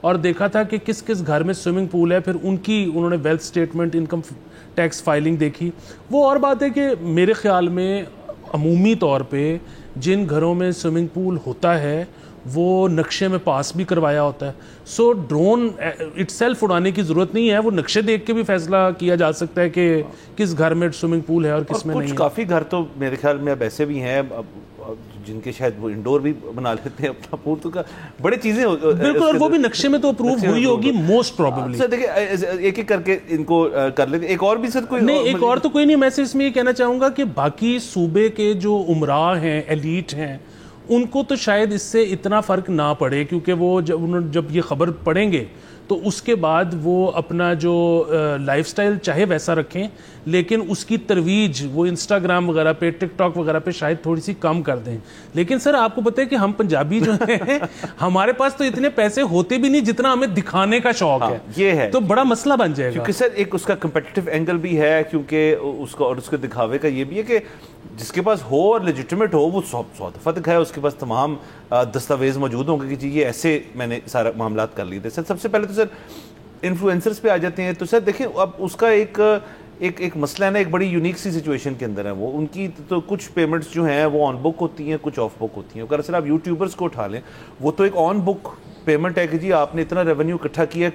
اور دیکھا تھا کہ کس کس گھر میں سوئمنگ پول ہے, پھر انہوں نے wealth statement, income tax filing دیکھی. وہ اور بات ہے کہ میرے خیال میں عمومی طور پہ جن گھروں میں سوئمنگ پول ہوتا ہے وہ نقشے میں پاس بھی کروایا ہوتا ہے. سو ڈرون اٹ سیلف اڑانے کی ضرورت نہیں ہے, وہ نقشے دیکھ کے بھی فیصلہ کیا جا سکتا ہے کہ کس گھر میں سوئمنگ پول ہے اور کس میں نہیں ہے. کافی گھر تو میرے خیال میں اب ایسے بھی ہیں جن کے شاید وہ انڈور بھی بنا لیتے ہیں اپنا پول, تو بڑی چیزیں بالکل, اور وہ بھی نقشے میں تو اپروو ہوئی ہوگی موسٹ پروبیبلی. سر دیکھیں ایک ایک کر کے ان کو کر لیتے. ایک اور بھی سر کوئی نہیں, ایک اور تو کوئی نہیں. میں صرف اس میں یہ کہنا چاہوں گا کہ باقی صوبے کے جو عمراء ہیں, ایلیٹ ہیں, ان کو تو شاید اس سے اتنا فرق نہ پڑے, کیونکہ وہ جب یہ خبر پڑھیں گے تو اس کے بعد وہ اپنا جو لائف سٹائل چاہے ویسا رکھیں, لیکن اس کی ترویج وہ انسٹاگرام وغیرہ پہ, ٹک ٹاک وغیرہ پہ شاید تھوڑی سی کم کر دیں. لیکن سر آپ کو پتہ ہے کہ ہم پنجابی جو ہیں ہمارے پاس تو اتنے پیسے ہوتے بھی نہیں جتنا ہمیں دکھانے کا شوق ہے. یہ ہے تو بڑا مسئلہ بن جائے گا, کیونکہ سر ایک اس کا کمپیٹیٹو اینگل بھی ہے, کیونکہ اس کا اور اس کے دکھاوے کا یہ بھی ہے کہ جس کے پاس ہو اور لیجیٹمیٹ ہو وہ سو دفعہ دکھائے, اس کے پاس تمام دستاویز موجود ہوں گے کہ جی یہ ایسے میں نے سارا معاملات کر لیے تھے. سر سب سے پہلے تو سر انفلوئنسرز پہ آ جاتے ہیں. تو سر دیکھیں اب اس کا ایک مسئلہ ہے نا, ایک بڑی یونیک سی سچویشن کے اندر ہے وہ. ان کی تو کچھ پیمنٹس جو ہیں وہ آن بک ہوتی ہیں, کچھ آف بک ہوتی ہیں. اگر سر آپ یوٹیوبرز کو اٹھا لیں, وہ تو ایک آن بک پیمنٹ ہے کہ جی آپ نے اتنا ریونیو اکٹھا کیا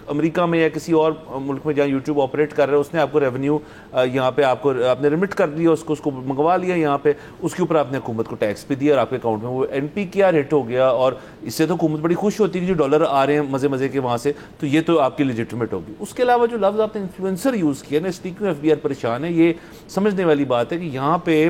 امریکہ میں یا کسی اور ملک میں جہاں یوٹیوب آپریٹ کر رہے ہیں, اس نے آپ کو ریونیو یہاں پہ آپ نے ریمٹ کر دیا, اس کو منگوا لیا یہاں پہ, اس کے اوپر آپ نے حکومت کو ٹیکس بھی دیا اور آپ کے اکاؤنٹ میں وہ این پی کیا ریٹ ہو گیا. اور اس سے تو حکومت بڑی خوش ہوتی ہے کہ جو ڈالر آ رہے ہیں مزے کے وہاں سے, تو یہ تو آپ کی لیجیٹمیٹ ہوگی. اس کے علاوہ جو لفظ آپ نے انفلوئنسر یوز کیا نا, اس لیے کیوں ایف بی آر پریشان ہے, یہ سمجھنے والی بات ہے کہ یہاں پہ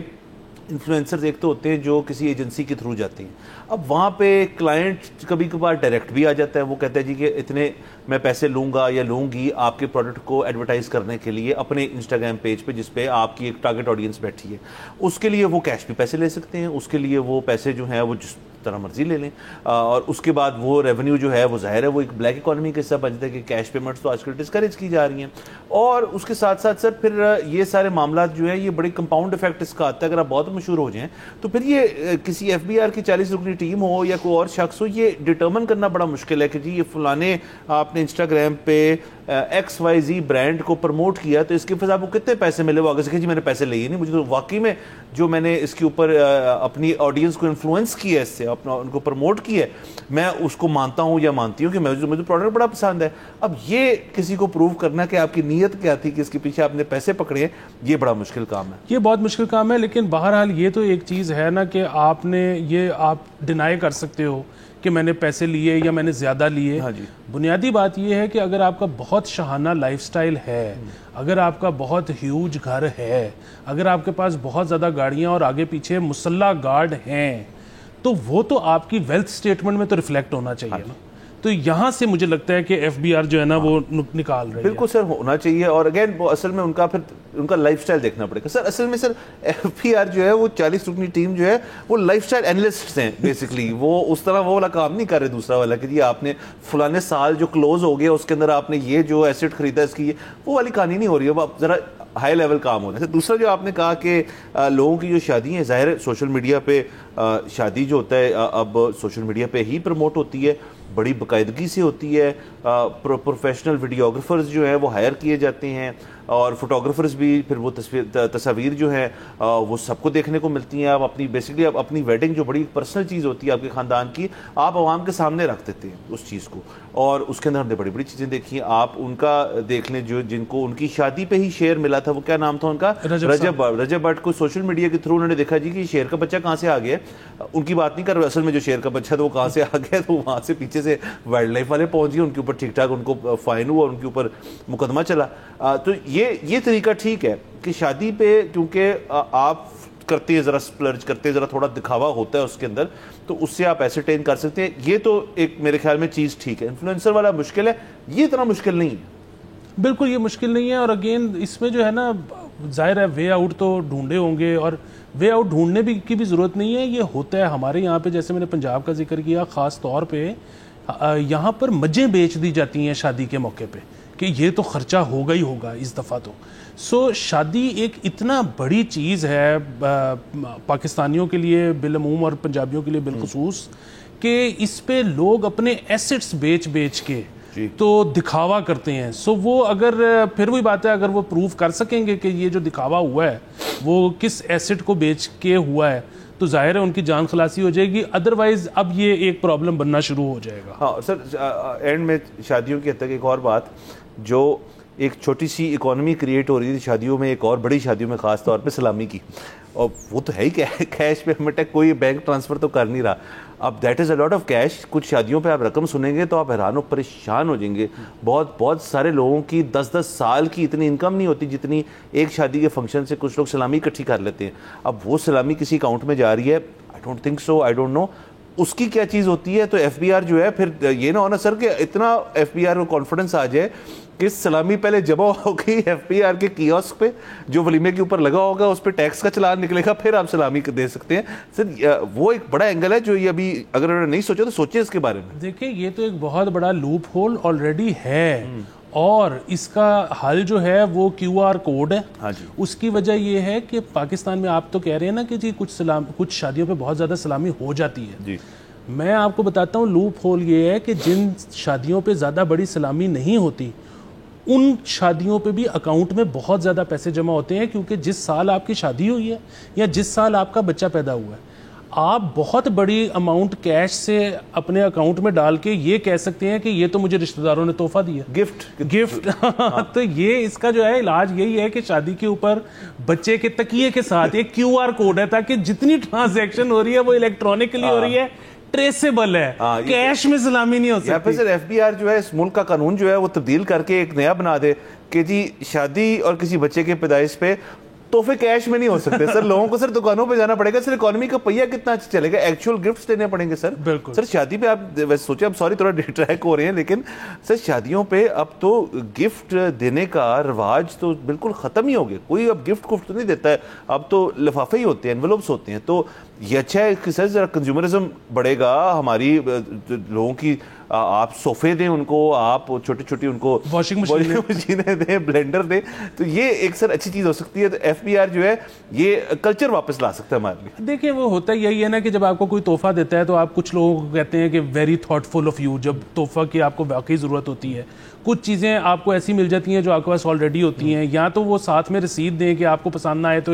انفلوئنسرز ایک تو ہوتے ہیں جو کسی ایجنسی کے تھرو جاتے ہیں. اب وہاں پہ کلائنٹ کبھی کبھار ڈائریکٹ بھی آ جاتا ہے, وہ کہتا ہے جی کہ اتنے میں پیسے لوں گا یا لوں گی آپ کے پروڈکٹ کو ایڈورٹائز کرنے کے لیے اپنے انسٹاگرام پیج پہ جس پہ آپ کی ایک ٹارگٹ آڈینس بیٹھی ہے. اس کے لیے وہ کیش بھی پیسے لے سکتے ہیں, اس کے لیے وہ پیسے جو ہیں وہ جس طرح مرضی لے لیں, اور اس کے بعد وہ ریونیو جو ہے وہ ظاہر ہے وہ ایک بلیک اکانومی کا حصہ بنتا ہے کہ کیش پیمنٹس تو آج کل ڈسکریج کی جا رہی ہیں. اور اس کے ساتھ ساتھ سر پھر یہ سارے معاملات جو ہیں یہ بڑی کمپاؤنڈ افیکٹ اس کا آتا ہے. اگر آپ بہت مشہور ہو جائیں تو پھر یہ کسی ایف بی آر کی 40 رکنی ٹیم ہو یا کوئی اور شخص ہو, یہ ڈٹرمن کرنا بڑا مشکل ہے کہ جی یہ فلانے آپ نے انسٹاگرام پہ ایکس وائی زی برانڈ کو پروموٹ کیا تو اس کے پاس آپ کو کتنے پیسے ملے. وہ آگے سے کہ جی میں نے پیسے لیے نہیں, مجھے تو واقعی میں جو میں نے اس کے اوپر اپنی آڈینس کو انفلوئنس کیا ہے, اس سے اپنا ان کو پروموٹ کیا ہے, میں اس کو مانتا ہوں یا مانتی ہوں کہ مجھے پروڈکٹ بڑا پسند ہے. اب یہ کسی کو پروو کرنا کہ آپ کی نیت کیا تھی کہ اس کے پیچھے آپ نے پیسے پکڑے ہیں, یہ بڑا مشکل کام ہے. یہ بہت مشکل کام ہے, لیکن بہرحال یہ تو ایک چیز ہے نا کہ آپ نے یہ آپ ڈینائی کر سکتے ہو کہ میں نے پیسے لیے یا میں نے زیادہ لیے. ہاں جی. بنیادی بات یہ ہے کہ اگر آپ کا بہت شاہانہ لائف سٹائل ہے, اگر آپ کا بہت ہیوج گھر ہے, اگر آپ کے پاس بہت زیادہ گاڑیاں اور آگے پیچھے مسلح گارڈ ہیں, تو وہ تو آپ کی ویلتھ سٹیٹمنٹ میں تو ریفلیکٹ ہونا چاہیے نا. تو یہاں سے مجھے لگتا ہے کہ ایف بی آر جو ہے نا وہ نکال رہے ہیں. بالکل سر ہونا چاہیے. اور اگین وہ اصل میں ان کا لائف سٹائل دیکھنا پڑے گا. سر اصل میں سر ایف بی آر جو ہے وہ 40 رکنی ٹیم جو ہے وہ لائف سٹائل اینالسٹس ہیں بیسکلی. وہ اس طرح وہ والا کام نہیں کر رہے دوسرا والا کہ جی آپ نے فلانے سال جو کلوز ہو گیا اس کے اندر آپ نے یہ جو ایسٹ خریدا اس کی, وہ والی کہانی نہیں ہو رہی ہے. وہ ذرا ہائی لیول کام ہو رہا ہے. دوسرا جو آپ نے کہا کہ لوگوں کی جو شادی ہیں, ظاہر ہے سوشل میڈیا پہ شادی جو ہوتا ہے اب سوشل میڈیا پہ ہی پروموٹ ہوتی ہے, بڑی باقاعدگی سے ہوتی ہے. پروفیشنل ویڈیوگرافرز جو ہیں وہ ہائر کیے جاتے ہیں, اور فوٹوگرافرز بھی. پھر وہ تصاویر جو ہیں وہ سب کو دیکھنے کو ملتی ہیں. آپ اپنی بیسکلی آپ اپنی ویڈنگ جو بڑی پرسنل چیز ہوتی ہے آپ کے خاندان کی, آپ عوام کے سامنے رکھ دیتے ہیں اس چیز کو, اور اس کے اندر ہم نے بڑی بڑی چیزیں دیکھی ہیں. آپ ان کا دیکھ لیں جو جن کو ان کی شادی پہ ہی شیئر ملا تھا, وہ کیا نام تھا ان کا, رجب بٹ کو سوشل میڈیا کے تھرو انہوں نے دیکھا جی کہ شیر کا بچہ کہاں سے آ گیا. ان کی بات نہیں کر رہے, اصل میں جو شیر کا بچہ تھا وہ کہاں سے آ گیا, تو وہاں سے پیچھے سے وائلڈ لائف والے پہنچ گئے, ان کے اوپر ٹھیک ٹھاک ان کو فائن ہوا اور ان کے اوپر مقدمہ چلا. تو یہ طریقہ ٹھیک ہے کہ شادی پہ کیونکہ آپ کرتے ہیں, ذرا سپلرج کرتے ہیں, ذرا تھوڑا دکھاوا ہوتا ہے اس کے اندر, تو اس سے آپ ایسرٹین کر سکتے ہیں. یہ تو ایک میرے خیال میں چیز ٹھیک ہے. انفلوئنسر والا مشکل ہے, یہ اتنا مشکل نہیں ہے. بالکل یہ مشکل نہیں ہے. اور اگین اس میں جو ہے نا ظاہر ہے وے آؤٹ تو ڈھونڈے ہوں گے, اور وے آؤٹ ڈھونڈنے کی بھی ضرورت نہیں ہے. یہ ہوتا ہے ہمارے یہاں پہ, جیسے میں نے پنجاب کا ذکر کیا, خاص طور پہ یہاں پر مجھیں بیچ دی جاتی ہیں شادی کے موقع پہ کہ یہ تو خرچہ ہوگا ہی ہوگا اس دفعہ تو. سو شادی ایک اتنا بڑی چیز ہے پاکستانیوں کے لیے بالعموم اور پنجابیوں کے لیے بالخصوص, کہ اس پہ لوگ اپنے ایسٹس بیچ کے تو دکھاوا کرتے ہیں. سو وہ اگر پھر وہی بات ہے, اگر وہ پروف کر سکیں گے کہ یہ جو دکھاوا ہوا ہے وہ کس ایسٹ کو بیچ کے ہوا ہے تو ظاہر ہے ان کی جان خلاصی ہو جائے گی. ادروائز اب یہ ایک پرابلم بننا شروع ہو جائے گا. ہاں سر, اینڈ میں شادیوں کے حد تک ایک اور بات, جو ایک چھوٹی سی اکانومی کریٹ ہو رہی تھی شادیوں میں, ایک اور بڑی شادیوں میں خاص طور پہ سلامی کی, اور وہ تو ہے ہی کیش پیمنٹ, کوئی بینک ٹرانسفر تو کر نہیں رہا. اب that is a lot of cash. کچھ شادیوں پہ آپ رقم سنیں گے تو آپ حیران و پریشان ہو جائیں گے. بہت سارے لوگوں کی 10 سال کی اتنی انکم نہیں ہوتی جتنی ایک شادی کے فنکشن سے کچھ لوگ سلامی اکٹھی کر لیتے ہیں. اب وہ سلامی کسی اکاؤنٹ میں جا رہی ہے, I don't think so, I don't know اس کی کیا چیز ہوتی ہے. تو ایف بی آر جو ہے, پھر یہ نہ ہونا سر کہ اتنا ایف بی آر کو کانفیڈنس آ جائے کہ سلامی پہلے جمع ہوگی ایف بی آر کے کیوسک پہ جو ولیمے کے اوپر لگا ہوگا, اس پہ ٹیکس کا چلان نکلے گا, پھر آپ سلامی دے سکتے ہیں. سر وہ ایک بڑا اینگل ہے جو یہ ابھی اگر انہوں نے نہیں سوچا تو سوچیں اس کے بارے میں. دیکھیں یہ تو ایک بہت بڑا لوپ ہول آلریڈی ہے, اور اس کا حل جو ہے وہ کیو آر کوڈ ہے. ہاں جی. اس کی وجہ یہ ہے کہ پاکستان میں آپ تو کہہ رہے ہیں نا کہ جی کچھ شادیوں پہ بہت زیادہ سلامی ہو جاتی ہے. جی میں آپ کو بتاتا ہوں لوپ ہول یہ ہے کہ جن شادیوں پہ زیادہ بڑی سلامی نہیں ہوتی ان شادیوں پہ بھی اکاؤنٹ میں بہت زیادہ پیسے جمع ہوتے ہیں, کیونکہ جس سال آپ کی شادی ہوئی ہے یا جس سال آپ کا بچہ پیدا ہوا ہے آپ بہت بڑی اماؤنٹ کیش سے اپنے اکاؤنٹ میں ڈال کے یہ کہہ سکتے ہیں کہ یہ تو مجھے رشتہ داروں نے تحفہ دیا, گفٹ. تو یہ اس کا جو ہے علاج یہی ہے کہ شادی کے اوپر بچے کے تکیے کے ساتھ ایک کیو آر کوڈ ہے, تاکہ جتنی ٹرانزیکشن ہو رہی ہے وہ الیکٹرانکلی ہو رہی ہے, ٹریسیبل ہے, کیش میں سلامی نہیں ہو سکتی. یا پھر سر ایف بی آر جو ہے اس ملک کا قانون جو ہے وہ تبدیل کر کے ایک نیا بنا دے کہ جی شادی اور کسی بچے کے پیدائش پہ تحفے کیش میں نہیں ہو سکتے. سر لوگوں کو سر دکانوں پہ جانا پڑے گا. سر اکانومی کا پہیہ کتنا اچھا چلے گا, ایکچوئل گفٹس دینے پڑیں گے سر. بالکل سر شادی پہ آپ ویسے سوچیں, اب سوری تھوڑا ٹریک ہو رہے ہیں, لیکن سر شادیوں پہ اب تو گفٹ دینے کا رواج تو بالکل ختم ہی ہو گیا. کوئی اب گفٹ تو نہیں دیتا ہے, اب تو لفافے ہی ہوتے ہیں, انویلوپس ہوتے ہیں. تو یہ اچھا ہے کہ سر ذرا کنزیومرزم بڑھے گا, ہماری لوگوں کی آپ صوفے دیں ان کو, آپ چھوٹی ان کو واشنگ مشینیں دیں, بلینڈر دیں, تو یہ ایک سر اچھی چیز ہو سکتی ہے. تو ایف بی آر جو ہے یہ کلچر واپس لا سکتا ہے ہمارے لیے. دیکھیں وہ ہوتا یہی ہے نا کہ جب آپ کو کوئی تحفہ دیتا ہے تو آپ کچھ لوگوں کو کہتے ہیں کہ very thoughtful of you, جب تحفہ کی آپ کو واقعی ضرورت ہوتی ہے. کچھ چیزیں آپ کو ایسی مل جاتی ہیں جو آپ کے پاس آلریڈی ہوتی ہیں, یا تو وہ ساتھ میں رسید دیں کہ آپ کو پسند نہ آئے تو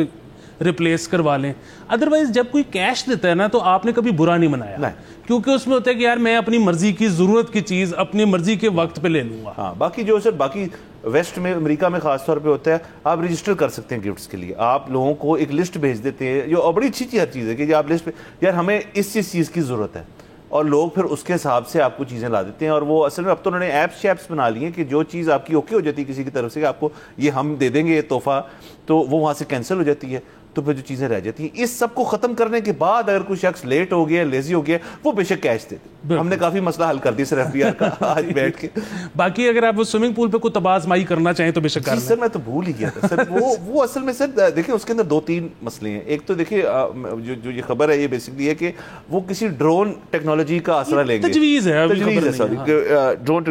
ریپلیس کروا لیں. ادروائز جب کوئی کیش دیتا ہے نا تو آپ نے کبھی برا نہیں منایا, کیونکہ اس میں ہوتا ہے کہ یار میں اپنی مرضی کی ضرورت کی چیز اپنی مرضی کے وقت پہ لے لوں گا. ہاں باقی جو سر باقی ویسٹ میں امریکہ میں خاص طور پہ ہوتا ہے, آپ رجسٹر کر سکتے ہیں گفٹس کے لیے. آپ لوگوں کو ایک لسٹ بھیج دیتے ہیں, جو بڑی اچھی چیز ہے کہ آپ لسٹ پہ یار ہمیں اس چیز کی ضرورت ہے, اور لوگ پھر اس کے حساب سے آپ کو چیزیں لا دیتے ہیں. اور وہ اصل میں اب تو انہوں نے ایپس بنا لی ہیں کہ جو چیز آپ کی اوکے ہو جاتی ہے کسی کی طرف سے کہ آپ کو یہ ہم دے دیں گے یہ تحفہ, تو وہ وہاں سے کینسل ہو جاتی ہے, تو پھر جو چیزیں رہ جاتی ہیں. اس سب کو ختم کرنے کے بعد اگر کوئی شخص لیٹ ہو گیا, لیزی ہو گیا, وہ بے شک کیش دے دے. ہم نے کافی مسئلہ حل کر دیا سر ایف بی آر کا آج بیٹھ کے. باقی اگر آپ سوئمنگ پول پہ کوئی تبازمائی کرنا چاہیں تو بے شک کر لیں. سر میں تو بھول ہی گیا تھا سر. وہ اصل میں سر دیکھیں اس کے اندر 2-3 مسئلے ہیں. ایک تو دیکھیں جو یہ خبر ہے یہ بیسکلی ہے کہ وہ کسی ڈرون ٹیکنالوجی کا آسرا لیں گے. تجویز ہے سوری ڈرون.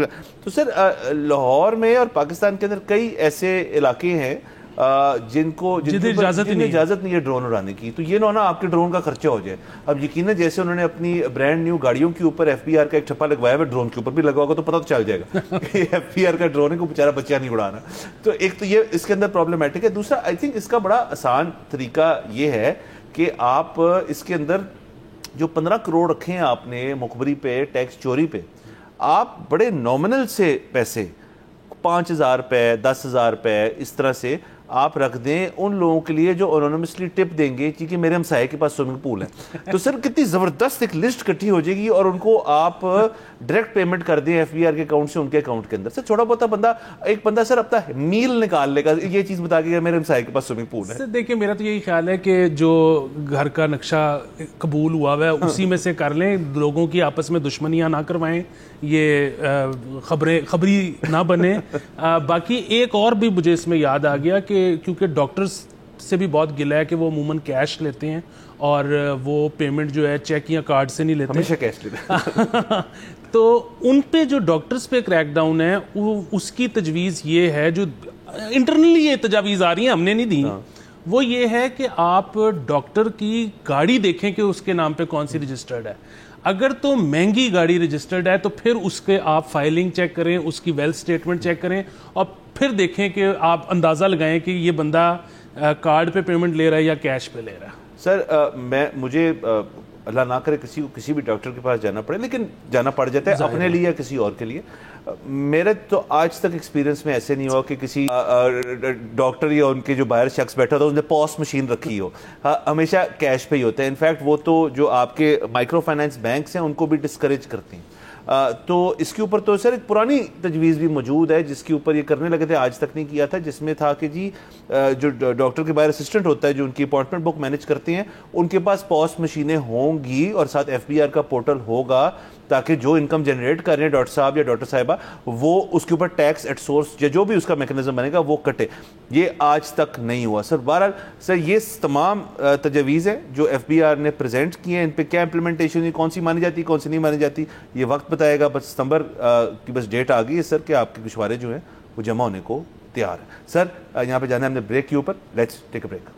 تو سر لاہور میں اور پاکستان کے اندر کئی ایسے علاقے ہیں جن اجازت نہیں ہے ڈرون اڑانے کی. تو یہ نہ آپ کے ڈرون کا خرچہ ہو جائے. اب یقیناً جیسے انہوں نے اپنی برانڈ نیو گاڑیوں کے اوپر ایف بی آر کا ایک ٹھپا لگوایا ہے, ڈرون کے اوپر بھی لگا ہوگا تو پتہ تو چل جائے گا کہ ایف بی آر کا ڈرون ہے, کو بیچارہ بچہ نہیں اڑانا. تو ایک تو یہ اس کے اندر پرابلمٹک ہے. دوسرا آئی تھنک اس کا بڑا آسان طریقہ یہ ہے کہ آپ اس کے اندر جو 15 کروڑ رکھے ہیں آپ نے مخبری پہ, ٹیکس چوری پہ, آپ بڑے نومنل سے پیسے 5,000 روپے 10,000 روپے اس طرح سے آپ رکھ دیں ان لوگوں کے لیے جو انونیمسلی ٹپ دیں گے کیونکہ میرے ہمسائے کے پاس سوئمنگ پول ہے. تو سر کتنی زبردست ایک لسٹ اکٹھی ہو جائے گی, اور ان کو آپ ڈائریکٹ پیمنٹ کر دیں ایف بی آر کے اکاؤنٹ سے ان کے اکاؤنٹ کے اندر. سر چھوٹا بہت ایک بندہ سر اپنا میل نکال لے گا یہ چیز بتا کے میرے ہمسائے کے پاس سوئمنگ پول ہے. سر دیکھیں میرا تو یہی خیال ہے کہ جو گھر کا نقشہ قبول ہوا ہے اسی میں سے کر لیں, لوگوں کی آپس میں دشمنیاں نہ کروائیں, یہ خبری نہ بنے. باقی ایک اور بھی مجھے اس میں یاد آ گیا کہ کیونکہ ڈاکٹرز سے بھی بہت گلا ہے کہ وہ عموماً کیش لیتے ہیں اور وہ پیمنٹ جو ہے چیک یا کارڈ سے نہیں لیتے, ہمیشہ کیش لیتے. تو ان پہ جو ڈاکٹرز پہ کریک ڈاؤن ہے اس کی تجویز یہ ہے, جو انٹرنلی یہ تجاویز آ رہی ہیں ہم نے نہیں دی, وہ یہ ہے کہ آپ ڈاکٹر کی گاڑی دیکھیں کہ اس کے نام پہ کون سی رجسٹرڈ ہے. اگر تو مہنگی گاڑی رجسٹرڈ ہے تو پھر اس کے آپ فائلنگ چیک کریں, اس کی ویلتھ اسٹیٹمنٹ چیک کریں, اور پھر دیکھیں کہ آپ اندازہ لگائیں کہ یہ بندہ کارڈ پہ پیمنٹ لے رہا ہے یا کیش پہ لے رہا ہے. سر مجھے اللہ نہ کرے کسی بھی ڈاکٹر کے پاس جانا پڑے, لیکن جانا پڑ جاتا ہے اپنے لیے یا کسی اور کے لیے. میرے تو آج تک ایکسپیرینس میں ایسے نہیں ہوا کہ کسی ڈاکٹر یا ان کے جو باہر شخص بیٹھا تھا اس نے پوس مشین رکھی ہو. ہمیشہ کیش پہ ہی ہوتا ہے. انفیکٹ وہ تو جو آپ کے مائکرو فائنانس بینکس ہیں ان کو بھی ڈسکریج کرتی ہیں. تو اس کے اوپر تو سر ایک پرانی تجویز بھی موجود ہے جس کے اوپر یہ کرنے لگے تھے, آج تک نہیں کیا تھا, جس میں تھا کہ جی جو ڈاکٹر کے باہر اسسٹنٹ ہوتا ہے جو ان کی اپوائنٹمنٹ بک مینیج کرتے ہیں ان کے پاس پوس مشینیں ہوں گی اور ساتھ FBR کا پورٹل ہوگا تاکہ جو انکم جنریٹ کر رہے ہیں ڈاکٹر صاحب یا ڈاکٹر صاحبہ وہ اس کے اوپر ٹیکس ایٹ سورس یا جو بھی اس کا میکنزم بنے گا وہ کٹے. یہ آج تک نہیں ہوا سر. بہرحال سر یہ تمام تجاویز ہیں جو FBR نے پریزنٹ کی ہیں, ان پہ کیا امپلیمنٹیشن کون سی مانی جاتی کون سی نہیں مانی جاتی یہ وقت بتائے گا. بس ستمبر کی بس ڈیٹ آ گئی ہے سر کہ آپ کے گوشوارے جو ہیں وہ جمع ہونے کو تیار ہیں. سر یہاں پہ جانا ہے ہم نے بریک کے اوپر. Let's take a break.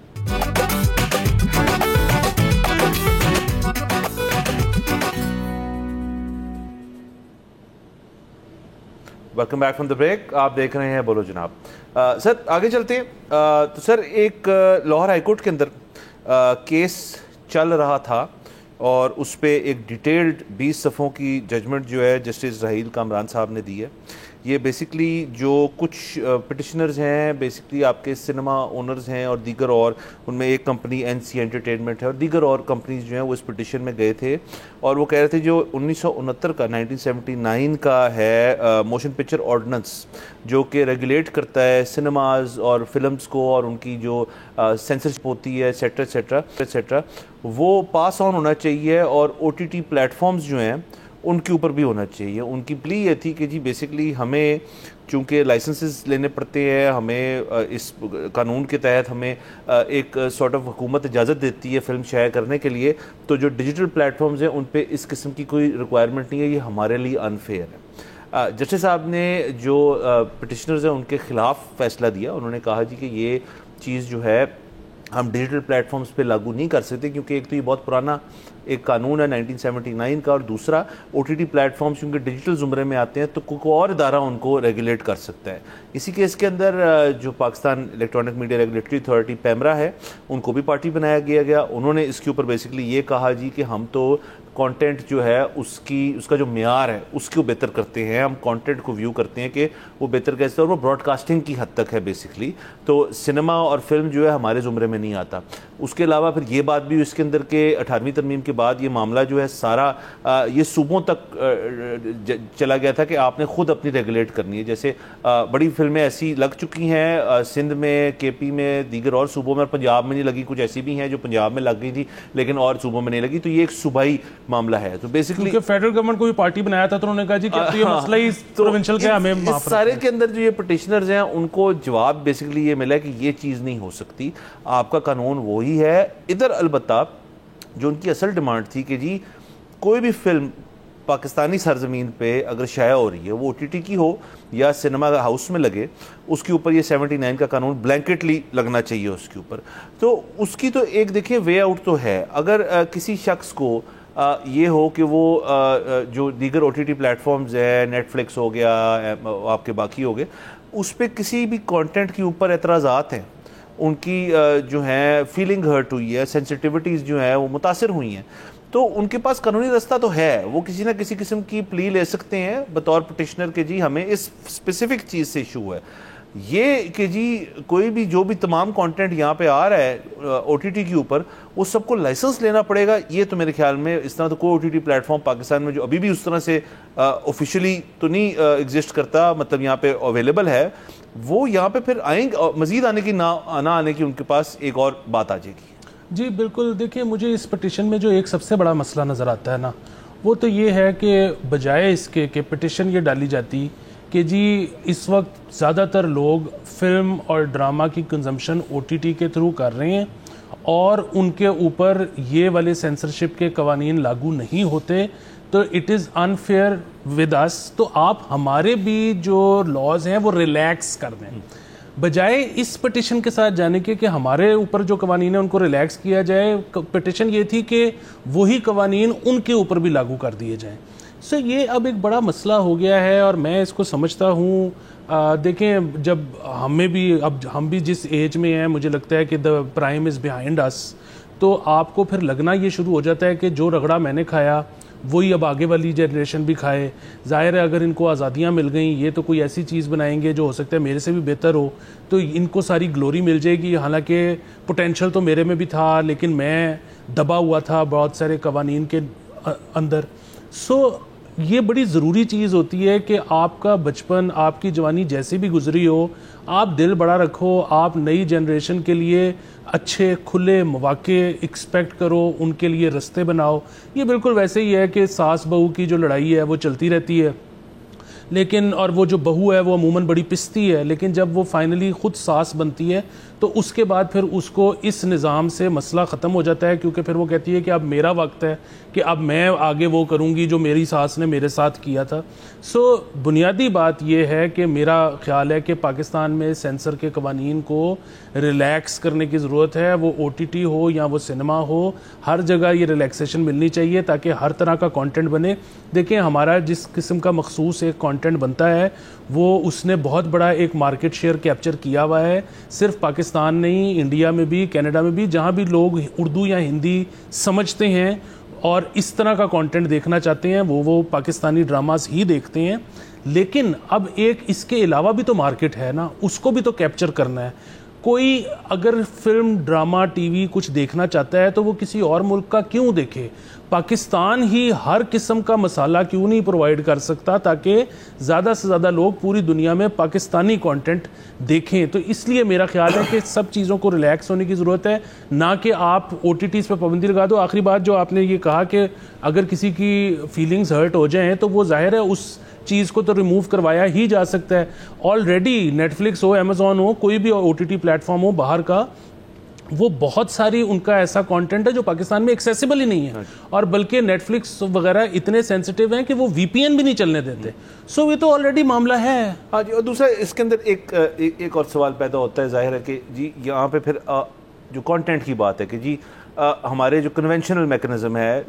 Welcome back from the break. آپ دیکھ رہے ہیں بولو جناب. سر آگے چلتے ہیں. تو سر ایک لاہور ہائی کورٹ کے اندر کیس چل رہا تھا اور اس پہ ایک ڈیٹیلڈ 20 صفحوں کی ججمنٹ جو ہے جسٹس راحیل کامران صاحب نے دی ہے. یہ بیسکلی جو کچھ پٹیشنرز ہیں بیسکلی آپ کے سنیما اونرز ہیں اور دیگر, اور ان میں ایک کمپنی NC انٹرٹینمنٹ ہے اور دیگر اور کمپنیز جو ہیں وہ اس پٹیشن میں گئے تھے اور وہ کہہ رہے تھے جو 1969 کا 1979 کا ہے موشن پکچر آرڈیننس جو کہ ریگولیٹ کرتا ہے سنیماز اور فلمز کو اور ان کی جو سینسرشپ ہوتی ہے ایٹسیٹرا ایٹسیٹرا ایٹسیٹرا وہ پاس آن ہونا چاہیے اور OTT پلیٹفارمز جو ہیں ان کے اوپر بھی ہونا چاہیے. ان کی پلی یہ تھی کہ جی بیسکلی ہمیں چونکہ لائسنسز لینے پڑتے ہیں, ہمیں اس قانون کے تحت ہمیں ایک سارٹ آف حکومت اجازت دیتی ہے فلم شائع کرنے کے لیے, تو جو ڈیجیٹل پلیٹفارمز ہیں ان پہ اس قسم کی کوئی ریکوائرمنٹ نہیں ہے, یہ ہمارے لیے انفیئر ہے. جسٹس صاحب نے جو پٹیشنرز ہیں ان کے خلاف فیصلہ دیا. انہوں نے کہا جی کہ یہ چیز جو ہے ہم ڈیجیٹل پلیٹفارمز پہ لاگو نہیں کر سکتے کیونکہ ایک تو یہ بہت پرانا ایک قانون ہے 1979 کا, اور دوسرا OTT پلیٹفارمز کیونکہ ڈیجیٹل زمرے میں آتے ہیں تو کوئی اور ادارہ ان کو ریگولیٹ کر سکتا ہے. اسی کیس کے اندر جو Pakistan electronic media regulatory authority PEMRA ہے ان کو بھی پارٹی بنایا گیا. انہوں نے اس کے اوپر بیسکلی یہ کہا جی کہ ہم تو کانٹینٹ جو ہے اس کا جو معیار ہے اس کو بہتر کرتے ہیں, ہم کانٹینٹ کو ویو کرتے ہیں کہ وہ بہتر کیسے, اور وہ براڈ کاسٹنگ کی حد تک ہے بیسکلی. تو سنیما اور فلم جو ہے ہمارے زمرے میں نہیں آتا. اس کے علاوہ پھر یہ بات بھی اس کے اندر کہ 18ویں ترمیم کے بعد یہ معاملہ جو ہے سارا یہ صوبوں تک چلا گیا تھا کہ آپ نے خود اپنی ریگولیٹ کرنی ہے. جیسے بڑی فلمیں ایسی لگ چکی ہیں سندھ میں, KP میں, دیگر اور صوبوں میں, اور پنجاب میں نہیں لگی. کچھ ایسی بھی ہیں جو پنجاب میں لگ گئی تھی لیکن اور صوبوں میں نہیں لگی. تو یہ ایک صوبائی معاملہ ہے. تو بیسکلی فیڈرل گورنمنٹ کو بھی پارٹی بنایا تھا تو انہوں نے کہا جی کہ یہ مسئلہ ہی پروونشل کا ہمیں اس سارے کے اندر جو یہ پٹیشنرز ہیں ان کو جواب بیسکلی یہ ملا کہ یہ چیز نہیں ہو سکتی, آپ کا قانون وہی ہے. ادھر البتہ جو ان کی اصل ڈیمانڈ تھی کہ جی کوئی بھی فلم پاکستانی سرزمین پہ اگر شائع ہو رہی ہے وہ OTT کی ہو یا سنیما ہاؤس میں لگے, اس کے اوپر یہ 79 کا قانون بلینکٹلی لگنا چاہیے اس کے اوپر. تو اس کی تو ایک دیکھیں وے آؤٹ تو ہے. اگر کسی شخص کو یہ ہو کہ وہ جو دیگر OTT پلیٹفارمز ہیں, نیٹ فلکس ہو گیا, آپ کے باقی ہو گئے, اس پہ کسی بھی کانٹینٹ کے اوپر اعتراضات ہیں, ان کی جو ہیں فیلنگ ہرٹ ہوئی ہے, سینسٹیوٹیز جو ہیں وہ متاثر ہوئی ہیں, تو ان کے پاس قانونی رستہ تو ہے. وہ کسی نہ کسی قسم کی پلی لے سکتے ہیں بطور پٹیشنر کہ جی ہمیں اس اسپیسیفک چیز سے ایشو ہے. یہ کہ جی کوئی بھی جو بھی تمام کانٹینٹ یہاں پہ آ رہا ہے OTT کے اوپر وہ سب کو لائسنس لینا پڑے گا, یہ تو میرے خیال میں اس طرح تو کوئی OTT پلیٹفارم پاکستان میں جو ابھی بھی اس طرح سے آفیشلی تو نہیں ایگزسٹ کرتا, مطلب یہاں پہ اویلیبل ہے, وہ یہاں پہ پھر آئیں گے, مزید آنے کی نہ آنے کی ان کے پاس ایک اور بات آ جائے گی. جی بالکل. دیکھیں مجھے اس پٹیشن میں جو ایک سب سے بڑا مسئلہ نظر آتا ہے نا, وہ تو یہ ہے کہ بجائے اس کے کہ پٹیشن یہ ڈالی جاتی کہ جی اس وقت زیادہ تر لوگ فلم اور ڈرامہ کی کنزمپشن OTT کے تھرو کر رہے ہیں اور ان کے اوپر یہ والے سینسرشپ کے قوانین لاگو نہیں ہوتے, تو it is unfair with us, تو آپ ہمارے بھی جو لاز ہیں وہ ریلیکس کر دیں. بجائے اس پٹیشن کے ساتھ جانے کے کہ ہمارے اوپر جو قوانین ہیں ان کو ریلیکس کیا جائے، پٹیشن یہ تھی کہ وہی قوانین ان کے اوپر بھی لاگو کر دیے جائیں. سو یہ اب ایک بڑا مسئلہ ہو گیا ہے اور میں اس کو سمجھتا ہوں. دیکھیں جب ہم بھی جس ایج میں ہیں، مجھے لگتا ہے کہ دا پرائم از بیہائنڈ اس، تو آپ کو پھر لگنا یہ شروع ہو جاتا ہے کہ جو رگڑا میں نے کھایا وہی اب آگے والی جنریشن بھی کھائے. ظاہر ہے اگر ان کو آزادیاں مل گئیں، یہ تو کوئی ایسی چیز بنائیں گے جو ہو سکتا ہے میرے سے بھی بہتر ہو، تو ان کو ساری گلوری مل جائے گی. حالانکہ پوٹینشل تو میرے میں بھی تھا، لیکن میں دبا ہوا تھا بہت سارے قوانین کے اندر. سو یہ بڑی ضروری چیز ہوتی ہے کہ آپ کا بچپن، آپ کی جوانی جیسے بھی گزری ہو، آپ دل بڑا رکھو، آپ نئی جنریشن کے لیے اچھے کھلے مواقع ایکسپیکٹ کرو، ان کے لیے رستے بناؤ. یہ بالکل ویسے ہی ہے کہ ساس بہو کی جو لڑائی ہے وہ چلتی رہتی ہے، لیکن اور وہ جو بہو ہے وہ عموماً بڑی پستی ہے، لیکن جب وہ فائنلی خود ساس بنتی ہے تو اس کے بعد پھر اس کو اس نظام سے مسئلہ ختم ہو جاتا ہے، کیونکہ پھر وہ کہتی ہے کہ اب میرا وقت ہے کہ اب میں آگے وہ کروں گی جو میری ساس نے میرے ساتھ کیا تھا. سو بنیادی بات یہ ہے کہ میرا خیال ہے کہ پاکستان میں سینسر کے قوانین کو ریلیکس کرنے کی ضرورت ہے. وہ او ٹی ٹی ہو یا وہ سنیما ہو، ہر جگہ یہ ریلیکسیشن ملنی چاہیے تاکہ ہر طرح کا کانٹینٹ بنے. دیکھیں ہمارا جس قسم کا مخصوص ایک کانٹینٹ بنتا ہے وہ اس نے بہت بڑا ایک مارکیٹ شیئر کیپچر کیا ہوا ہے. صرف پاکستان نہیں، انڈیا میں بھی، کینیڈا میں بھی، جہاں بھی لوگ اردو یا ہندی سمجھتے ہیں اور اس طرح کا کانٹینٹ دیکھنا چاہتے ہیں وہ پاکستانی ڈراماز ہی دیکھتے ہیں. لیکن اب ایک اس کے علاوہ بھی تو مارکیٹ ہے نا، اس کو بھی تو کیپچر کرنا ہے. کوئی اگر فلم، ڈرامہ، ٹی وی کچھ دیکھنا چاہتا ہے تو وہ کسی اور ملک کا کیوں دیکھے؟ پاکستان ہی ہر قسم کا مسالہ کیوں نہیں پرووائڈ کر سکتا تاکہ زیادہ سے زیادہ لوگ پوری دنیا میں پاکستانی کانٹینٹ دیکھیں؟ تو اس لیے میرا خیال ہے کہ سب چیزوں کو ریلیکس ہونے کی ضرورت ہے، نہ کہ آپ او ٹی ٹیز پہ پابندی لگا دو. آخری بات جو آپ نے یہ کہا کہ اگر کسی کی فیلنگز ہرٹ ہو جائیں تو وہ ظاہر ہے اس چیز کو تو ریموو کروایا ہی جا سکتا ہے. آلریڈی نیٹ فلکس ہو، امیزون ہو، کوئی بھی O T T platform ہو باہر کا، وہ بہت ساری ان کا ایسا کانٹینٹ ہے جو پاکستان میں ایکسیسیبل ہی نہیں ہے، اور بلکہ نیٹ فلکس وغیرہ اتنے سینسیٹیو ہیں کہ وہ وی پی این بھی نہیں چلنے دیتے. سو یہ تو آلریڈی معاملہ ہے. ہاں جی. اور دوسرا اس کے اندر ایک اور سوال پیدا ہوتا ہے، ظاہر ہے کہ جی یہاں پہ پھر جو کانٹینٹ کی بات ہے کہ جی ہمارے جو کنونشنل میکنزم ہے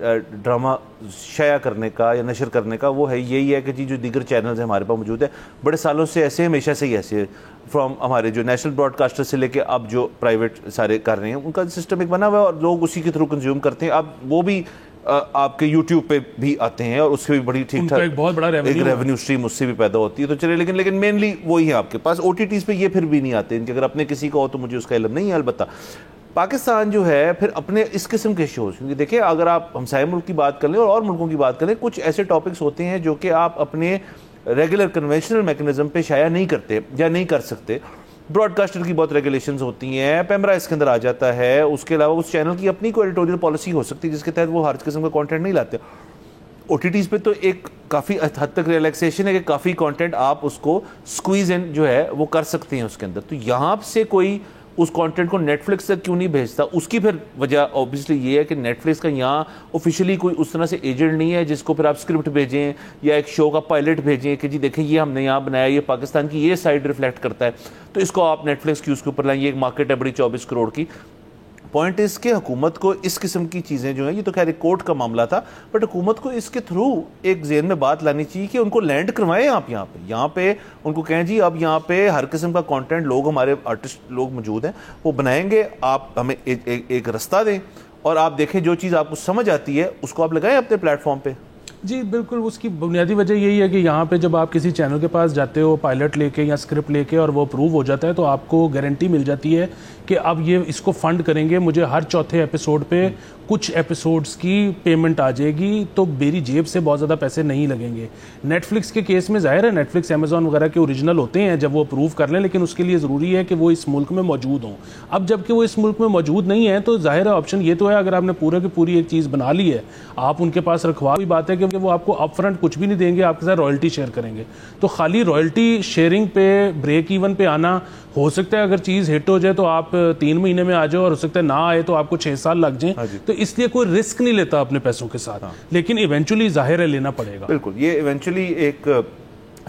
ڈرامہ شائع کرنے کا یا نشر کرنے کا، وہ ہے یہی ہے کہ جی جو دیگر چینلز ہیں ہمارے پاس موجود ہیں بڑے سالوں سے ایسے، ہمیشہ سے ہی ایسے، فرام ہمارے جو نیشنل براڈ کاسٹر سے لے کے اب جو پرائیویٹ سارے کر رہے ہیں، ان کا سسٹم ایک بنا ہوا ہے اور لوگ اسی کے تھرو کنزیوم کرتے ہیں. اب وہ بھی آپ کے یوٹیوب پہ بھی آتے ہیں اور اس سے بھی بڑی ٹھیک ٹھاک بہت بڑا ریونیو اسٹریم اس سے بھی پیدا ہوتی ہے. تو چلے لیکن مینلی وہی ہے آپ کے پاس. او ٹی ٹیز پہ یہ پھر بھی نہیں آتے ان کے، اگر اپنے کسی کا ہو تو مجھے اس کا علم نہیں ہے. البتہ پاکستان جو ہے پھر اپنے اس قسم کے شوز، کیونکہ دیکھیں اگر آپ ہمسائے ملک کی بات کر لیں اور ملکوں کی بات کریں، کچھ ایسے ٹاپکس ہوتے ہیں جو کہ آپ اپنے ریگولر کنونشنل میکنزم پہ شائع نہیں کرتے یا نہیں کر سکتے. براڈ کاسٹر کی بہت ریگولیشنز ہوتی ہیں، پیمرا اس کے اندر آ جاتا ہے. اس کے علاوہ اس چینل کی اپنی کوئی ایڈیٹوریل پالیسی ہو سکتی ہے جس کے تحت وہ ہر قسم کا کانٹینٹ نہیں لاتے. او ٹی ٹیز پہ تو ایک کافی حد تک ریلیکسیشن ہے کہ کافی کانٹینٹ آپ اس کو سکویز ان جو ہے وہ کر سکتے ہیں اس کے اندر. تو یہاں سے کوئی اس کانٹینٹ کو نیٹ فلکس تک کیوں نہیں بھیجتا؟ اس کی پھر وجہ اوبیسلی یہ ہے کہ نیٹ فلکس کا یہاں آفیشلی کوئی اس طرح سے ایجنٹ نہیں ہے جس کو پھر آپ اسکرپٹ بھیجیں یا ایک شو کا پائلٹ بھیجیں کہ جی دیکھیں یہ ہم نے یہاں بنایا، یہ پاکستان کی یہ سائڈ ریفلیکٹ کرتا ہے، تو اس کو آپ نیٹ فلکس کی اس کے اوپر لائیں. یہ ایک مارکیٹ ہے بڑی 24 کروڑ کی. پوائنٹ اس کہ حکومت کو اس قسم کی چیزیں جو ہیں، یہ تو خیر ایک کورٹ کا معاملہ تھا، بٹ حکومت کو اس کے تھرو ایک ذہن میں بات لانی چاہیے کہ ان کو لینڈ کروائیں آپ یہاں پہ ان کو کہیں جی اب یہاں پہ ہر قسم کا کانٹینٹ لوگ، ہمارے آرٹسٹ لوگ موجود ہیں، وہ بنائیں گے، آپ ہمیں ایک رستہ دیں اور آپ دیکھیں جو چیز آپ کو سمجھ آتی ہے اس کو آپ لگائیں اپنے پلیٹ فارم پہ. جی بالکل. اس کی بنیادی وجہ یہی ہے کہ یہاں پہ جب آپ کسی چینل کے پاس جاتے ہو پائلٹ لے کے یا اسکرپٹ لے کے اور وہ اپروو ہو جاتا ہے تو آپ کو گارنٹی مل جاتی ہے کہ اب یہ اس کو فنڈ کریں گے، مجھے ہر چوتھے ایپیسوڈ پہ کچھ ایپیسوڈز کی پیمنٹ آ جائے گی، تو میری جیب سے بہت زیادہ پیسے نہیں لگیں گے. نیٹ فلکس کے کیس میں ظاہر ہے نیٹ فلکس، امیزون وغیرہ کے اوریجنل ہوتے ہیں جب وہ اپروو کر لیں، لیکن اس کے لیے ضروری ہے کہ وہ اس ملک میں موجود ہوں. اب جب کہ وہ اس ملک میں موجود نہیں ہیں تو ظاہر ہے آپشن یہ تو ہے، اگر آپ نے پورے کی پوری ایک چیز بنا لی ہے آپ ان کے پاس رکھوا، کوئی بات ہے کہ وہ آپ کو اپ فرنٹ کچھ بھی نہیں دیں گے، آپ کے ساتھ رائلٹی شیئر کریں گے. تو خالی رائلٹی شیئرنگ پہ بریک ایون پہ آنا، ہو سکتا ہے اگر چیز ہٹ ہو جائے تو آپ 3 مہینے میں آ جاؤ اور ہو سکتا ہے نہ آئے تو آپ کو 6 سال لگ جائیں. تو اس لیے کوئی رسک نہیں لیتا اپنے پیسوں کے ساتھ، لیکن ایونچولی ظاہر ہے لینا پڑے گا. بالکل. یہ ایونچولی ایک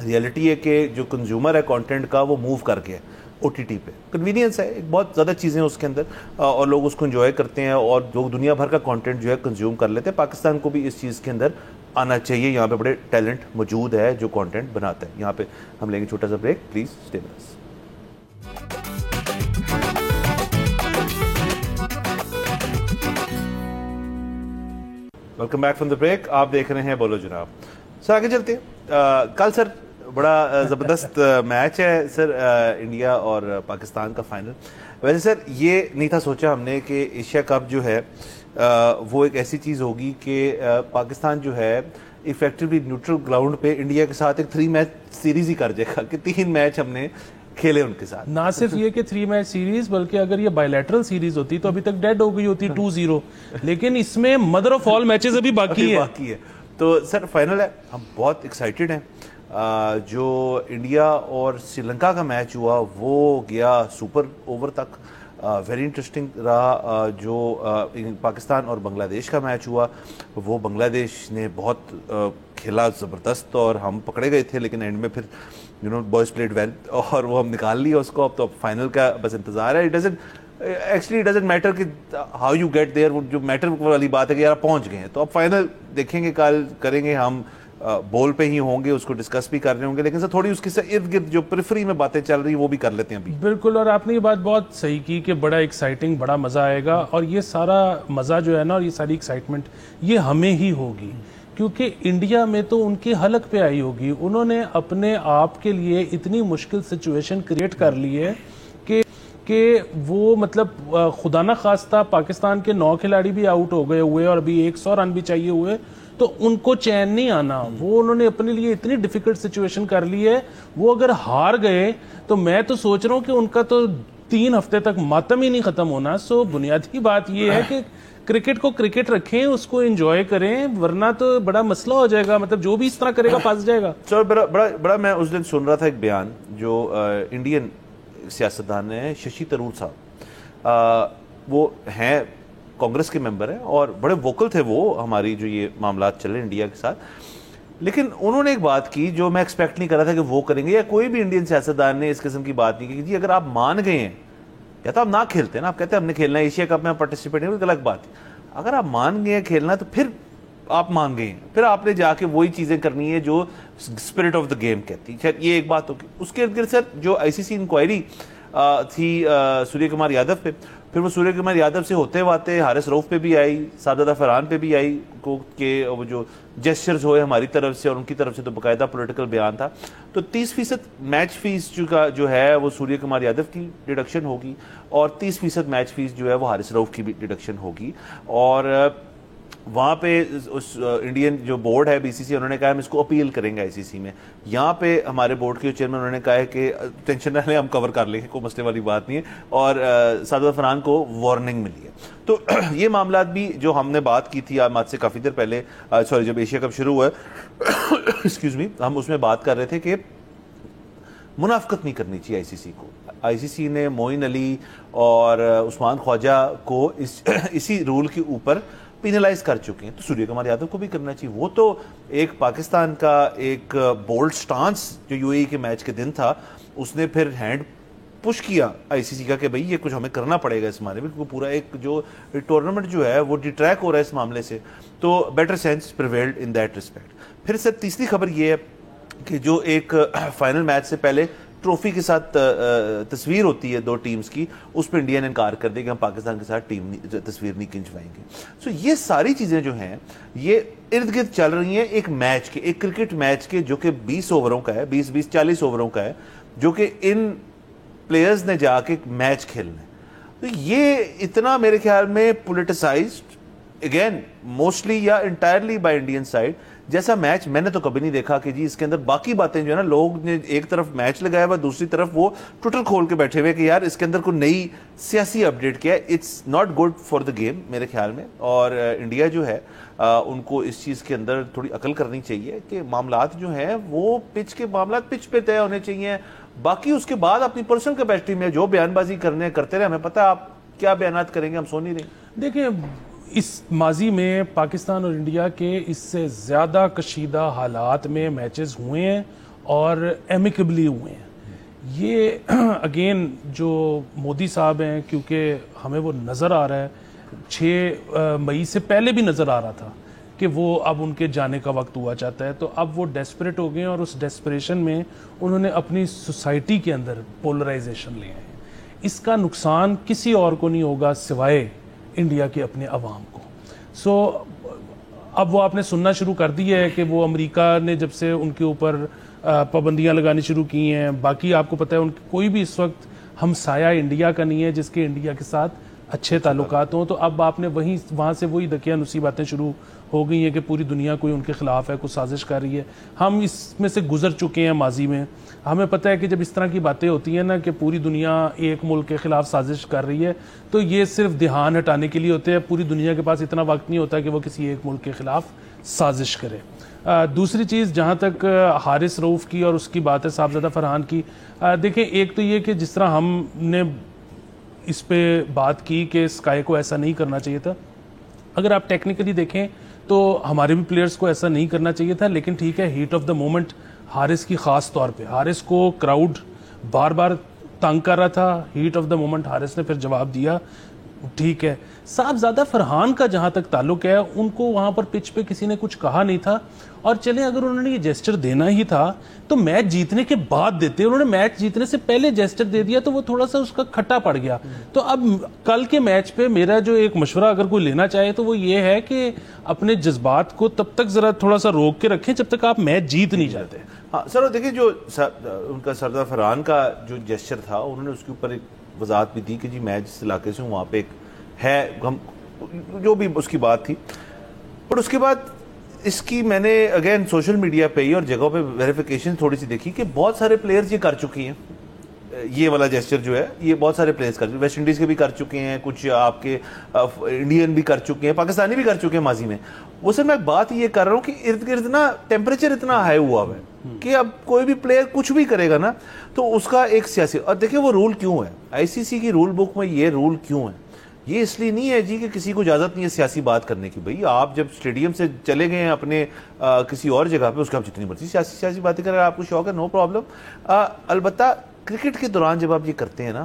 ریئلٹی ہے کہ جو کنزیومر ہے کانٹینٹ کا وہ موو کر گیا او ٹی ٹی پہ. کنوینئنس ہے, ایک بہت زیادہ چیزیں اس کے اندر, اور لوگ اس کو انجوائے کرتے ہیں اور لوگ دنیا بھر کا کانٹینٹ جو ہے کنزیوم کر لیتے ہیں. پاکستان کو بھی اس چیز کے اندر آنا چاہیے. یہاں پہ بڑے ٹیلنٹ موجود ہے جو کانٹینٹ بناتا ہے. یہاں پہ ہم لیں گے چھوٹا سا break, please stay with us. Welcome back from the break. آپ دیکھ رہے ہیں بولو جناب. سر آگے چلتے ہیں. کل سر بڑا زبردست میچ ہے سر, انڈیا اور پاکستان کا فائنل. ویسے سر یہ نہیں تھا سوچا ہم نے کہ ایشیا کپ جو ہے وہ ایک ایسی چیز ہوگی کہ پاکستان جو ہے ایفیکٹولی نیوٹرل گراؤنڈ پہ انڈیا کے ساتھ ایک 3 میچ سیریز ہی کر جائے گا, کہ 3 میچ ہم نے کھیلے ان کے ساتھ. نہ صرف یہ کہ 3 میچ سیریز, بلکہ اگر یہ بائی لیٹرل سیریز ہوتی تو ابھی تک ڈیڈ ہو گئی ہوتی 2-0, لیکن اس میں مدر آف آل میچز ابھی باقی ہے. تو سر فائنل ہے, ہم بہت ایکسائٹیڈ ہیں. جو انڈیا اور سری لنکا کا میچ ہوا وہ گیا سپر اوور تک, ویری انٹرسٹنگ رہا. جو پاکستان اور بنگلہ دیش کا میچ ہوا وہ بنگلہ دیش نے بہت کھیلا زبردست اور ہم پکڑے گئے تھے, لیکن اینڈ میں پھر بوائز پلیڈ ویل اور وہ ہم نکال لیا اس کو. اب تو فائنل کا بس انتظار ہے. ایکچولی ڈزنٹ میٹر کہ ہاؤ یو گیٹ دیئر, جو میٹر والی بات ہے کہ یار پہنچ گئے ہیں. تو اب فائنل دیکھیں گے, کل کریں گے ہم, بول پہ ہی ہوں گے, اس کو ڈسکس بھی کر رہے ہوں گے, لیکن سر تھوڑی اس کے ارد گرد جو پریفری میں باتیں چل رہی ہیں وہ بھی کر لیتے ہیں ابھی. بالکل, اور آپ نے یہ بات بہت صحیح کی کہ بڑا ایکسائٹنگ, بڑا مزہ آئے گا. اور یہ سارا مزہ جو ہے نا, اور یہ ساری ایکسائٹمنٹ یہ ہمیں ہی ہوگی, کیونکہ انڈیا میں تو ان کی حلق پہ آئی ہوگی. انہوں نے اپنے آپ کے لیے اتنی مشکل سچویشن کریٹ کر لی ہے کہ وہ مطلب خدا نہ خواستہ پاکستان کے 9 کھلاڑی بھی آؤٹ ہو گئے ہوئے اور ابھی 100 رن بھی چاہیے ہوئے تو ان کو چین نہیں آنا. وہ انہوں نے اپنے لیے اتنی ڈیفیکلٹ سچویشن کر لی ہے. وہ اگر ہار گئے تو میں تو سوچ رہا ہوں کہ ان کا تو 3 ہفتے تک ماتم ہی نہیں ختم ہونا. سو بنیادی بات یہ ہے کہ کرکٹ کو کرکٹ رکھیں, اس کو انجوائے کریں, ورنہ تو بڑا مسئلہ ہو جائے گا. مطلب جو بھی اس طرح کرے گا پھنس جائے گا. سر بڑا میں اس دن سن رہا تھا ایک بیان جو انڈین سیاستدان ہیں, ششی تھرور صاحب, وہ ہیں کانگریس کے ممبر ہیں اور بڑے ووکل تھے وہ ہماری جو یہ معاملات چلے انڈیا کے ساتھ. لیکن انہوں نے ایک بات کی جو میں ایکسپیکٹ نہیں کر رہا تھا کہ وہ کریں گے, یا کوئی بھی انڈین سیاستدان نے اس قسم کی بات نہیں کی. جی اگر آپ مان گئے ہیں, یا تو آپ نہ کھیلتے ہیں نا, آپ کہتے ہیں ہم نے کھیلنا ہے ایشیا کپ میں پارٹیسپیٹ نہیں, الگ بات ہے. اگر آپ مان گئے ہیں کھیلنا تو پھر آپ مان گئے ہیں, پھر آپ نے جا کے وہی چیزیں کرنی ہے جو اسپرٹ آف دا گیم کہتی ہے. یہ ایک بات ہوگی. اس کے ارد گرد سر جو آئی سی سی انکوائری تھی سوریہ کمار یادو پہ, پھر وہ سوریہ کمار یادو سے ہوتے واتے حارث رؤف پہ بھی آئی, سعادت فرحان پہ بھی آئی, کہ وہ جو جیسچرز ہوئے ہماری طرف سے اور ان کی طرف سے تو باقاعدہ پولیٹیکل بیان تھا. تو 30% میچ فیس جو ہے وہ سوریہ کمار یادو کی ڈیڈکشن ہوگی, اور 30% میچ فیس جو ہے وہ حارث رؤف کی بھی ڈیڈکشن ہوگی. اور وہاں پہ اس انڈین جو بورڈ ہے بی سی سی, انہوں نے کہا ہم اس کو اپیل کریں گے آئی سی سی میں. یہاں پہ ہمارے بورڈ کے چیئرمین انہوں نے کہا ہے کہ ٹینشن نہ لیں, ہم کور کر لیں گے, کوئی مسئلے والی بات نہیں ہے. اور سعادت فرحان کو وارننگ ملی ہے. تو یہ معاملات بھی جو ہم نے بات کی تھی آج سے کافی دیر پہلے, سوری جب ایشیا کپ شروع ہوا ایکسکیوز می, ہم اس میں بات کر رہے تھے کہ منافقت نہیں کرنی چاہیے آئی سی سی کو. آئی سی سی نے معین علی اور عثمان خواجہ کو اسی رول کے اوپر پینلائز کر چکے ہیں, تو سوریہ کمار یادو کو بھی کرنا چاہیے. وہ تو ایک پاکستان کا ایک بولڈ سٹانس جو یو اے ای کے میچ کے دن تھا, اس نے پھر ہینڈ پش کیا آئی سی سی کا کہ بھئی یہ کچھ ہمیں کرنا پڑے گا اس معاملے میں, کیونکہ پورا ایک جو ٹورنامنٹ جو ہے وہ ڈیٹریک ہو رہا ہے اس معاملے سے. تو better sense prevailed in that respect. پھر سر تیسری خبر یہ ہے کہ جو ایک فائنل میچ سے پہلے ٹرافی کے ساتھ تصویر ہوتی ہے 2 ٹیمز کی, اس پہ انڈیا نے انکار کر دیا کہ ہم پاکستان کے ساتھ تصویر نہیں کھنچوائیں گے. سو یہ ساری چیزیں جو ہیں یہ ارد گرد چل رہی ہیں ایک میچ کے, ایک کرکٹ میچ کے, جو کہ 20 اووروں کا ہے, 20-40 اووروں کا ہے, جو کہ ان پلیئرز نے جا کے ایک میچ کھیلنا ہے. تو یہ اتنا میرے خیال میں پولیٹیسائزڈ, اگین موسٹلی یا انٹائرلی بائی انڈین سائڈ, جیسا میچ میں نے تو کبھی نہیں دیکھا. کہ جی اس کے اندر باقی باتیں جو ہے نا, لوگ نے ایک طرف میچ لگایا ہوا, دوسری طرف وہ ٹوٹل کھول کے بیٹھے ہوئے کہ یار اس کے اندر کوئی نئی سیاسی اپڈیٹ کیا ہے. It's not good for the game میرے خیال میں. اور انڈیا جو ہے ان کو اس چیز کے اندر تھوڑی عقل کرنی چاہیے کہ معاملات جو ہیں وہ پچ کے معاملات پچ پہ طے ہونے چاہیے. باقی اس کے بعد اپنی پرسنل کیپیسٹی میں جو بیان بازی کرتے رہے, ہمیں پتہ ہے آپ کیا بیانات کریں گے, ہم سو نہیں رہے. دیکھیں اس ماضی میں پاکستان اور انڈیا کے اس سے زیادہ کشیدہ حالات میں میچز ہوئے ہیں, اور ایمیکبلی ہوئے ہیں. یہ اگین جو مودی صاحب ہیں, کیونکہ ہمیں وہ نظر آ رہا ہے 6 مئی سے پہلے بھی نظر آ رہا تھا کہ وہ اب ان کے جانے کا وقت ہوا چاہتا ہے, تو اب وہ ڈیسپریٹ ہو گئے ہیں اور اس ڈیسپریشن میں انہوں نے اپنی سوسائٹی کے اندر پولرائزیشن لے ہیں. اس کا نقصان کسی اور کو نہیں ہوگا سوائے انڈیا کے اپنے عوام کو. سو اب وہ آپ نے سننا شروع کر دی ہے کہ وہ امریکہ نے جب سے ان کے اوپر پابندیاں لگانی شروع کی ہیں, باقی آپ کو پتہ ہے ان کوئی بھی اس وقت ہمسایہ انڈیا کا نہیں ہے جس کے انڈیا کے ساتھ اچھے تعلقات ہوں. تو اب آپ نے وہاں سے وہی دقیانوسی باتیں شروع ہو گئی ہیں کہ پوری دنیا کوئی ان کے خلاف ہے, کوئی سازش کر رہی ہے. ہم اس میں سے گزر چکے ہیں ماضی میں. ہمیں پتہ ہے کہ جب اس طرح کی باتیں ہوتی ہیں نا کہ پوری دنیا ایک ملک کے خلاف سازش کر رہی ہے, تو یہ صرف دھیان ہٹانے کے لیے ہوتے ہیں. پوری دنیا کے پاس اتنا وقت نہیں ہوتا کہ وہ کسی ایک ملک کے خلاف سازش کرے. دوسری چیز جہاں تک حارث رؤوف کی اور اس کی بات ہے صاحبزادہ فرحان کی, دیکھیں ایک تو یہ کہ جس طرح ہم نے اس پہ بات کی کہ اسکائی کو ایسا نہیں کرنا چاہیے تھا, اگر آپ ٹیکنیکلی دیکھیں تو ہمارے بھی پلیئرز کو ایسا نہیں کرنا چاہیے تھا. لیکن ٹھیک ہے, heat of the moment Haris کی خاص طور پہ, حارث کو کراؤڈ بار بار تنگ کر رہا تھا, heat of the moment Haris نے پھر جواب دیا, ٹھیک ہے. صاحبزادہ فرحان کا جہاں تک تعلق ہے, ان کو وہاں پر پچ پہ کسی نے کچھ کہا نہیں تھا, اور چلیں اگر انہوں نے یہ جیسچر دینا ہی تھا تو میچ جیتنے کے بعد دیتے. انہوں نے میچ جیتنے سے پہلے جیسچر دے دیا تو وہ تھوڑا سا اس کا کھٹا پڑ گیا. تو اب کل کے میچ پہ میرا جو ایک مشورہ اگر کوئی لینا چاہے تو وہ یہ ہے کہ اپنے جذبات کو تب تک ذرا تھوڑا سا روک کے رکھیں جب تک آپ میچ جیت نہیں جاتے. ہاں سر, دیکھیں جو ان کا سردار فرحان کا جو جیسچر تھا, انہوں نے اس کے اوپر ایک وضاحت بھی دی کہ جی میں جس علاقے سے ہوں وہاں پہ ایک ہے, ہم جو بھی اس کی بات تھی. اور اس کے بعد اس کی میں نے اگین سوشل میڈیا پہ ہی اور جگہوں پہ ویریفیکیشن تھوڑی سی دیکھی کہ بہت سارے پلیئرز یہ کر چکی ہیں. یہ والا جیسچر جو ہے یہ بہت سارے پلیئرز کر چکے ہیں, ویسٹ انڈیز کے بھی کر چکے ہیں, کچھ آپ کے انڈین بھی کر چکے ہیں, پاکستانی بھی کر چکے ہیں ماضی میں. وہ سر میں بات یہ کر رہا ہوں کہ ارد گرد نا ٹیمپریچر اتنا ہائی ہوا ہے کہ اب کوئی بھی پلیئر کچھ بھی کرے گا نا تو اس کا ایک سیاسی, اور دیکھیں وہ رول کیوں ہے, آئی سی سی کی رول بک میں یہ رول کیوں ہے. یہ اس لیے نہیں ہے جی کہ کسی کو اجازت نہیں ہے سیاسی بات کرنے کی. بھئی آپ جب اسٹیڈیم سے چلے گئے ہیں اپنے کسی اور جگہ پہ, اس کا آپ جتنی مرضی سیاسی باتیں کریں, آپ کو شوق ہے, نو پرابلم. البتہ کرکٹ کے دوران جب آپ یہ کرتے ہیں نا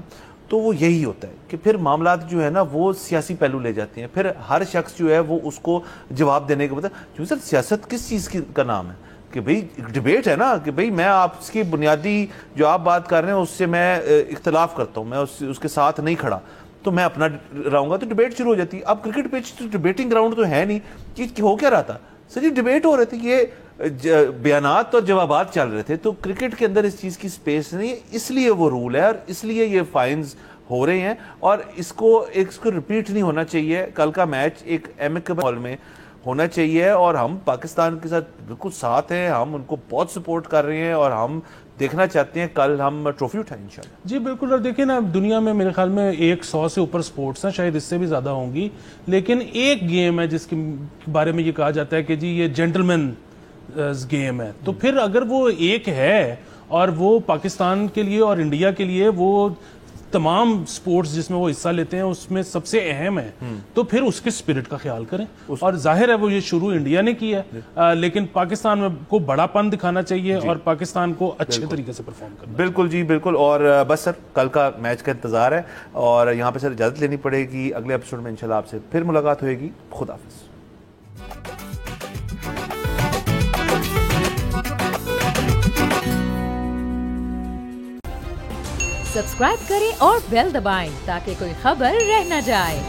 تو وہ یہی ہوتا ہے کہ پھر معاملات جو ہے نا وہ سیاسی پہلو لے جاتے ہیں. پھر ہر شخص جو ہے وہ اس کو جواب دینے کے بعد, کیونکہ سر سیاست کس چیز کا نام ہے کہ بھئی ڈیبیٹ ہے نا, کہ بھئی میں آپ کی بنیادی جو آپ بات کر رہے ہیں اس سے میں اختلاف کرتا ہوں, میں اس کے ساتھ نہیں کھڑا, تو میں اپنا رہوں گا, تو ڈیبیٹ شروع ہو جاتی ہے. اب کرکٹ پچ تو ڈیبیٹنگ گراؤنڈ تو ہے نہیں, چیز ہو کیا رہا تھا سر, یہ ڈیبیٹ ہو رہے تھے, یہ بیانات اور جوابات چل رہے تھے. تو کرکٹ کے اندر اس چیز کی سپیس نہیں ہے, اس لیے وہ رول ہے اور اس لیے یہ فائنز ہو رہے ہیں. اور اس کو ریپیٹ نہیں ہونا چاہیے. کل کا میچ ایک ایمیکیبل ماحول میں ہونا چاہیے, اور ہم پاکستان کے ساتھ بالکل ساتھ ہیں, ہم ان کو بہت سپورٹ کر رہے ہیں, اور ہم دیکھنا چاہتے ہیں کل ہم ٹرافی اٹھائیں انشاءاللہ. جی بالکل. اور دیکھیں نا دنیا میں میرے خیال میں 100 سے اوپر سپورٹس ہیں, شاید اس سے بھی زیادہ ہوں گی, لیکن ایک گیم ہے جس کے بارے میں یہ کہا جاتا ہے کہ جی یہ جینٹلمین گیم ہے. تو پھر اگر وہ ایک ہے اور وہ پاکستان کے لیے اور انڈیا کے لیے وہ تمام سپورٹس جس میں وہ حصہ لیتے ہیں اس میں سب سے اہم ہے, تو پھر اس کے سپرٹ کا خیال کریں. اور ظاہر ہے وہ یہ شروع انڈیا نے کی ہے, لیکن پاکستان میں کو بڑا پن دکھانا چاہیے اور پاکستان کو اچھے طریقے سے پرفارم کرنا. بالکل جی بالکل. اور بس سر کل کا میچ کا انتظار ہے, اور یہاں پہ سر اجازت لینی پڑے گی. اگلے ایپیسوڈ میں انشاءاللہ آپ سے پھر ملاقات ہوئے گی. خدا حافظ. سبسکرائب کریں اور بیل دبائیں تاکہ کوئی خبر رہ نہ جائے.